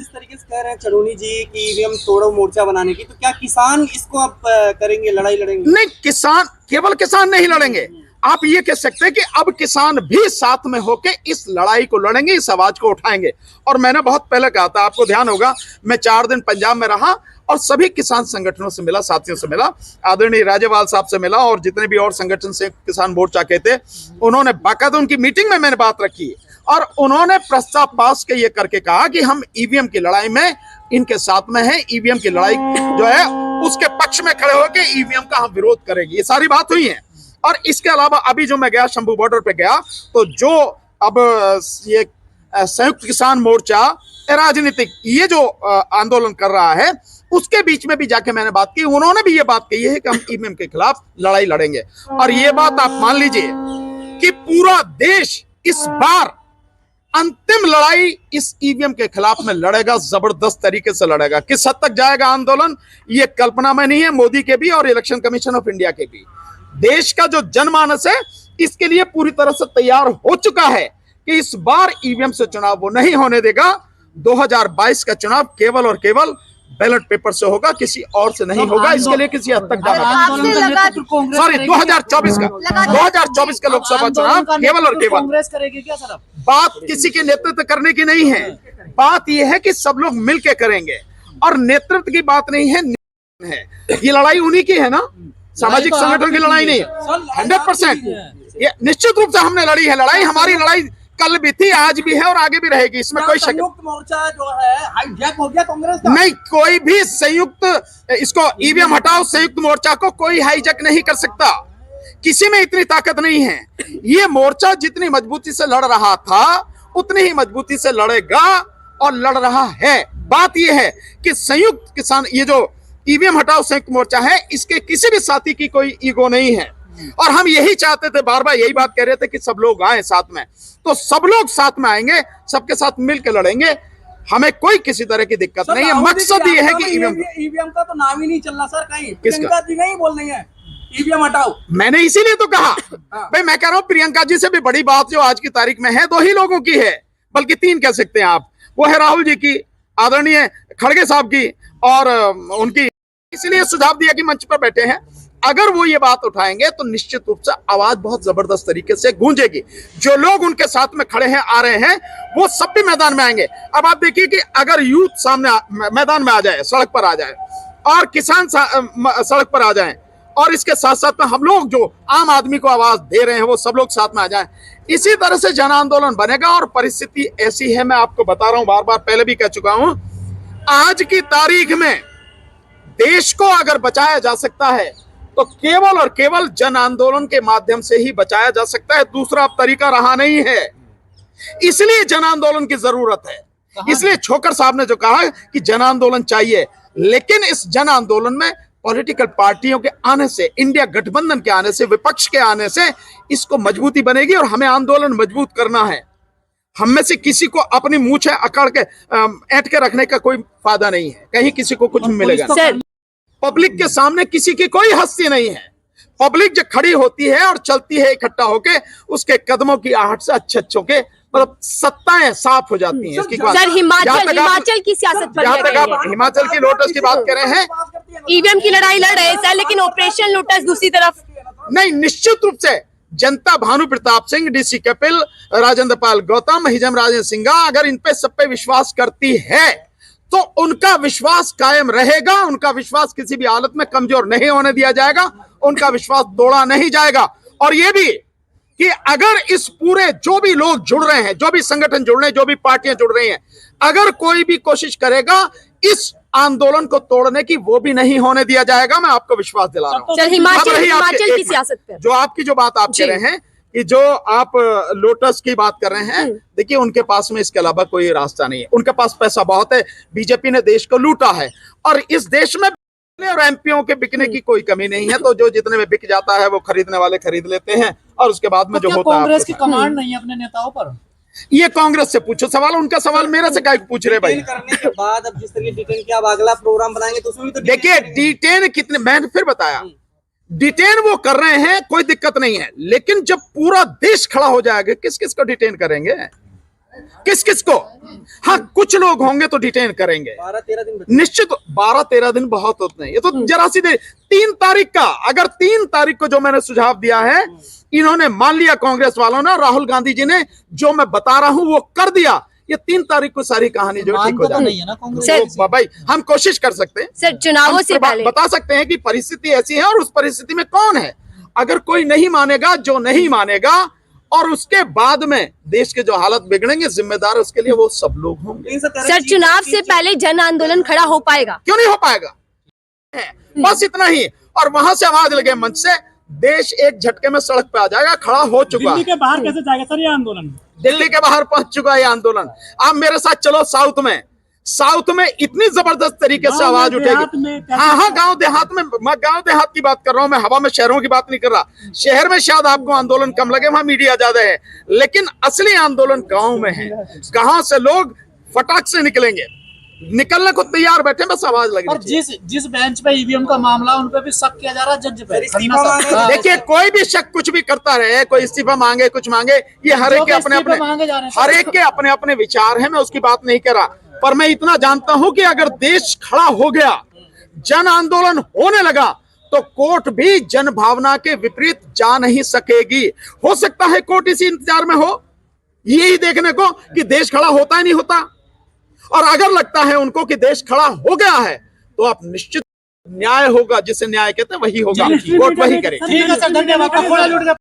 जिस तरीके से कह रहे हैं चढ़ूनी जी की ईवीएम तोड़ो मोर्चा बनाने की, तो क्या किसान इसको अब करेंगे, लड़ाई लड़ेंगे? नहीं, किसान केवल किसान नहीं लड़ेंगे, आप ये कह सकते हैं कि अब किसान भी साथ में होके इस लड़ाई को लड़ेंगे, इस आवाज को उठाएंगे। और मैंने बहुत पहले कहा था, आपको ध्यान होगा, मैं 4 दिन पंजाब में रहा और सभी किसान संगठनों से मिला, साथियों से मिला, आदरणीय राजेवाल साहब से मिला और जितने भी और संगठन से किसान मोर्चा के थे, उन्होंने बाकायदा उनकी मीटिंग में मैंने बात रखी और उन्होंने प्रस्ताव पास के ये करके कहा कि हम ईवीएम की लड़ाई में इनके साथ में हैं, ईवीएम की लड़ाई जो है उसके पक्ष में खड़े होकर ईवीएम का हम विरोध करेंगे। ये सारी बात हुई है। और इसके अलावा अभी जो मैं गया, शंभू बॉर्डर पे गया, तो जो अब ये संयुक्त किसान मोर्चा राजनीतिक ये जो आंदोलन कर रहा है, उसके बीच में भी जाके मैंने बात की, उन्होंने भी ये बात कही है कि हम ईवीएम के खिलाफ लड़ाई लड़ेंगे। और ये बात आप मान लीजिए कि पूरा देश इस बार अंतिम लड़ाई इस ईवीएम के खिलाफ में लड़ेगा, जबरदस्त तरीके से लड़ेगा। किस हद तक जाएगा आंदोलन, ये कल्पना में नहीं है, मोदी के भी और इलेक्शन कमीशन ऑफ इंडिया के भी। देश का जो जनमानस है इसके लिए पूरी तरह से तैयार हो चुका है कि इस बार ईवीएम से चुनाव वो नहीं होने देगा। 2022 का चुनाव केवल और केवल बैलेट पेपर से होगा, किसी और से नहीं होगा। इसके लिए किसी हद तक जाना, सॉरी 2024 का लोकसभा चुनाव केवल और केवल कांग्रेस करेगी क्या सर? बात किसी के नेतृत्व करने की नहीं है, बात यह है कि सब लोग मिलके करेंगे और नेतृत्व की बात नहीं है। ये लड़ाई उन्हीं की है ना, सामाजिक संगठन की लड़ाई नहीं है। 100% ये निश्चित रूप से हमने लड़ी है लड़ाई, हमारी लड़ाई कल भी थी, आज भी है और आगे भी रहेगी, इसमें कोई शक नहीं। संयुक्त मोर्चा जो है हाईजैक हो गया कांग्रेस का? नहीं, कोई भी संयुक्त, इसको ईवीएम हटाओ, संयुक्त मोर्चा को कोई हाईजैक नहीं कर सकता, किसी में इतनी ताकत नहीं है। ये मोर्चा जितनी मजबूती से लड़ रहा था उतनी ही मजबूती से लड़ेगा और लड़ रहा है। बात यह है कि संयुक्त किसान, ये जो ईवीएम हटाओ संयुक्त मोर्चा है, इसके किसी भी साथी की कोई ईगो नहीं है और हम यही चाहते थे, बार बार यही बात कह रहे थे कि सब लोग आए साथ में, तो सब लोग साथ में आएंगे, सबके साथ मिलकर लड़ेंगे, हमें कोई किसी तरह की दिक्कत नहीं है। मकसद ये है कि ईवीएम का तो नाम ही नहीं चल रहा सर कहीं, प्रियंका जी नहीं बोल रही है ईवीएम हटाओ। मैंने इसीलिए तो कहा भाई, मैं कह रहा हूं प्रियंका जी से भी बड़ी बात जो आज की तारीख में है 2 ही लोगों की है, बल्कि 3 कह सकते हैं आप, वो है राहुल जी की, आदरणीय खड़गे साहब की और उनकी। इसलिए सुझाव दिया कि मंच पर बैठे हैं, अगर वो ये बात उठाएंगे तो निश्चित रूप से आवाज बहुत जबरदस्त तरीके से गूंजेगी। जो लोग उनके साथ में खड़े हैं, आ रहे हैं, वो सब भी मैदान में आएंगे। अब आप देखिए कि अगर यूथ सामने मैदान में आ जाए, सड़क पर आ जाए और किसान सड़क पर आ जाए और इसके साथ साथ में हम लोग जो आम आदमी को आवाज दे रहे हैं वो सब लोग साथ में आ जाएं, इसी तरह से जन आंदोलन बनेगा। और परिस्थिति ऐसी है, मैं आपको बता रहा हूं, बार बार पहले भी कह चुका हूं, आज की तारीख में देश को अगर बचाया जा सकता है तो केवल और केवल जन आंदोलन के माध्यम से ही बचाया जा सकता है, दूसरा अब तरीका रहा नहीं है। इसलिए जन आंदोलन की जरूरत है। इसलिए छोकर साहब ने जो कहा कि जन आंदोलन चाहिए, लेकिन इस जन आंदोलन में पॉलिटिकल पार्टियों के आने से, इंडिया गठबंधन के आने से, विपक्ष के आने से इसको मजबूती बनेगी और हमें आंदोलन मजबूत करना है। हम में से किसी को अपनी मूंछें अकड़ के ऐंठ के रखने का कोई फायदा नहीं है, कहीं किसी को कुछ मिलेगा। पब्लिक के सामने किसी की कोई हस्ती नहीं है। पब्लिक जो खड़ी होती है और चलती है इकट्ठा होके, उसके कदमों की आहट से अच्छे के मतलब सत्ताएं साफ हो जाती हैं। इसकी सर, हिमाचल की सियासत पर जहां तक आप हिमाचल की लोटस की बात कर रहे हैं, ईवीएम की लड़ाई लड़ रहे हैं सर, लेकिन ऑपरेशन लोटस दूसरी तरफ नहीं, निश्चित रूप से जनता भानु प्रताप सिंह, डीसी कपिल, राजेंद्र पाल गौतम, हिजम राजेंद्र सिंघा अगर इन पे सब पे विश्वास करती है तो उनका विश्वास कायम रहेगा, उनका विश्वास किसी भी हालत में कमजोर नहीं होने दिया जाएगा, उनका विश्वास तोड़ा नहीं जाएगा। और ये भी कि अगर इस पूरे जो भी लोग जुड़ रहे हैं, जो भी संगठन जुड़ रहे हैं, जो भी पार्टियां जुड़ रही हैं, अगर कोई भी कोशिश करेगा इस आंदोलन को तोड़ने की, वो भी नहीं होने दिया जाएगा, मैं आपको विश्वास दिला रहा हूं। हिमाचल की सियासत पे जो आपकी जो बात आप कह रहे हैं कि जो आप लोटस की बात कर रहे हैं, देखिए उनके पास में इसके अलावा कोई रास्ता नहीं है। उनके पास पैसा बहुत है, बीजेपी ने देश को लूटा है और इस देश में और एमपीओ के बिकने की कोई कमी नहीं है, तो जो जितने में बिक जाता है वो खरीदने वाले खरीद लेते हैं और उसके बाद में जो होता है। कांग्रेस की कमांड नहीं है अपने नेताओं पर? ये कांग्रेस से पूछो सवाल, उनका सवाल मेरे से क्या पूछ रहे भाई। करने के बाद अब जिस तरीके डिटेन किया, अब अगला प्रोग्राम बनाएंगे तो उसमें भी तो देखिए डिटेन कितने, मैंने फिर बताया, डिटेन वो कर रहे हैं, कोई दिक्कत नहीं है, लेकिन जब पूरा देश खड़ा हो जाएगा किस किस को डिटेन करेंगे? किस किस को? हाँ, कुछ लोग होंगे तो डिटेन करेंगे, 12-13 दिन बचे। निश्चित 12-13 दिन बहुत होते हैं। ये तो जरा सी देर 3 तारीख का, अगर 3 तारीख को जो मैंने सुझाव दिया है, इन्होंने मान लिया, कांग्रेस वालों ने, राहुल गांधी जी ने जो मैं बता रहा हूं वो कर दिया, ये 3 तारीख को सारी कहानी जो ठीक हो जाएगी। नहीं है ना कांग्रेस। तो भाई हम कोशिश कर सकते हैं, सर चुनावों हम से पहले बता सकते हैं कि परिस्थिति ऐसी है और उस परिस्थिति में कौन है। अगर कोई नहीं मानेगा, जो नहीं मानेगा, और उसके बाद में देश के जो हालत बिगड़ेंगे, जिम्मेदार उसके लिए वो सब लोग होंगे। लेकिन सर सर चुनाव से पहले जन आंदोलन खड़ा हो पाएगा? क्यों नहीं हो पाएगा? बस इतना ही। और वहां से आवाज लगे मंच से, देश एक झटके में सड़क पे आ जाएगा, खड़ा हो चुका दिल्ली है। के बाहर कैसे जाएगा सर ये आंदोलन? दिल्ली के बाहर पहुंच चुका है ये आंदोलन। आप मेरे साथ चलो साउथ में, साउथ में इतनी जबरदस्त तरीके से आवाज उठेगी। हाँ, गांव देहात में, मैं गांव देहात की बात कर रहा हूं, मैं हवा में शहरों की बात नहीं कर रहा। शहर में शायद आपको आंदोलन कम लगे, वहां मीडिया ज्यादा है, लेकिन असली आंदोलन गांव में है। गांव से लोग फटाक से निकलेंगे, निकलने को तैयार बैठे, बस आवाज और लगी। जिस बेंच पे ईवीएम का मामला, उन पे भी शक किया जा रहा है जज पे। इस्तीफा मांगे। देखिए, कोई भी शक कुछ भी करता रहे, कोई इस्तीफा मांगे, कुछ मांगे, ये हर एक के अपने अपने, हर एक के अपने अपने विचार हैं, मैं उसकी बात नहीं कर रहा। पर मैं इतना जानता हूं कि अगर देश खड़ा हो गया, जन आंदोलन होने लगा, तो कोर्ट भी जन भावना के विपरीत जा नहीं सकेगी। हो सकता है कोर्ट इसी इंतजार में हो, यही देखने को कि देश खड़ा होता है नहीं होता। और अगर लगता है उनको कि देश खड़ा हो गया है, तो आप निश्चित न्याय होगा, जिसे न्याय कहते हैं वही होगा, कोर्ट वही करेगी। ठीक है सर, धन्यवाद।